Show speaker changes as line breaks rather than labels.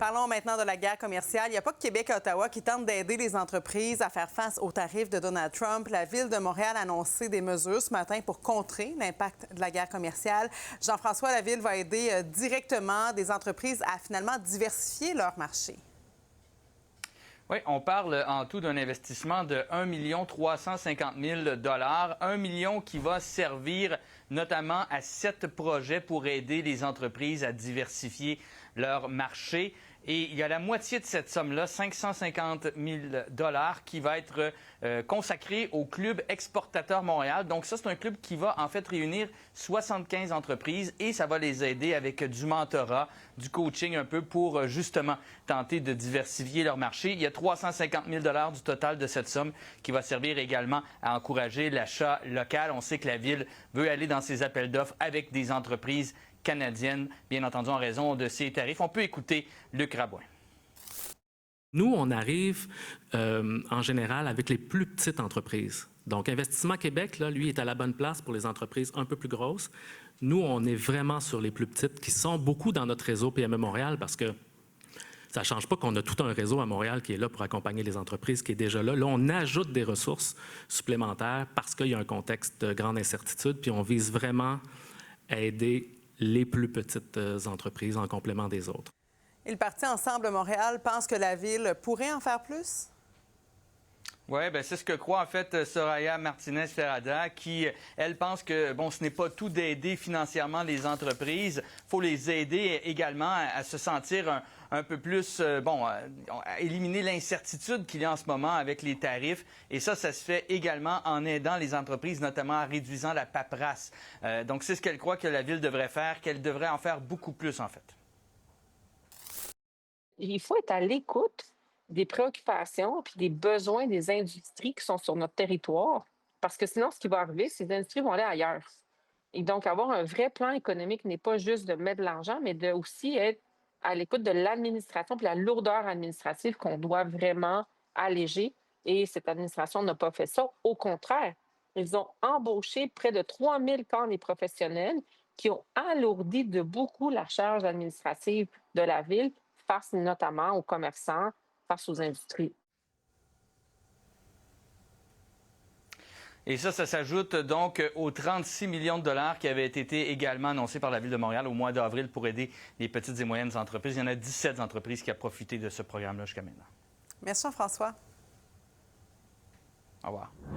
Parlons maintenant de la guerre commerciale. Il n'y a pas que Québec et Ottawa qui tentent d'aider les entreprises à faire face aux tarifs de Donald Trump. La Ville de Montréal a annoncé des mesures ce matin pour contrer l'impact de la guerre commerciale. Jean-François, la Ville va aider directement des entreprises à finalement diversifier leur marché.
Oui, on parle en tout d'un investissement de 1 350 000 $. 1 million qui va servir notamment à 7 projets pour aider les entreprises à diversifier leur marché. Et il y a la moitié de cette somme-là, 550 000 $, qui va être consacrée au Club Exportateur Montréal. Donc ça, c'est un club qui va en fait réunir 75 entreprises et ça va les aider avec du mentorat, du coaching un peu pour justement tenter de diversifier leur marché. Il y a 350 000 $ du total de cette somme qui va servir également à encourager l'achat local. On sait que la Ville veut aller dans ses appels d'offres avec des entreprises canadiennes, bien entendu en raison de ces tarifs. On peut écouter Luc Rabouin.
Nous, on arrive en général avec les plus petites entreprises. Donc, Investissement Québec, là, lui, est à la bonne place pour les entreprises un peu plus grosses. Nous, on est vraiment sur les plus petites qui sont beaucoup dans notre réseau PME Montréal parce que ça ne change pas qu'on a tout un réseau à Montréal qui est là pour accompagner les entreprises, qui est déjà là. Là, on ajoute des ressources supplémentaires parce qu'il y a un contexte de grande incertitude, puis on vise vraiment à aider les plus petites entreprises en complément des autres.
Et le Parti Ensemble Montréal pense que la Ville pourrait en faire plus?
Oui, bien, c'est ce que croit en fait Soraya Martinez-Ferrada, qui, elle, pense que, bon, ce n'est pas tout d'aider financièrement les entreprises. Il faut les aider également à se sentir un peu plus, à éliminer l'incertitude qu'il y a en ce moment avec les tarifs. Et ça se fait également en aidant les entreprises, notamment en réduisant la paperasse. Donc, c'est ce qu'elle croit que la Ville devrait faire, qu'elle devrait en faire beaucoup plus, en fait.
Il faut être à l'écoute des préoccupations puis des besoins des industries qui sont sur notre territoire, parce que sinon, ce qui va arriver, c'est que les industries vont aller ailleurs. Et donc, avoir un vrai plan économique n'est pas juste de mettre de l'argent, mais de aussi être à l'écoute de l'administration puis la lourdeur administrative qu'on doit vraiment alléger. Et cette administration n'a pas fait ça. Au contraire, ils ont embauché près de 3 000 corps des professionnels qui ont alourdi de beaucoup la charge administrative de la ville face notamment aux commerçants, face aux industries.
Et ça s'ajoute donc aux 36 millions de dollars qui avaient été également annoncés par la Ville de Montréal au mois d'avril pour aider les petites et moyennes entreprises. Il y en a 17 entreprises qui ont profité de ce programme-là jusqu'à maintenant.
Merci Jean-François.
Au revoir.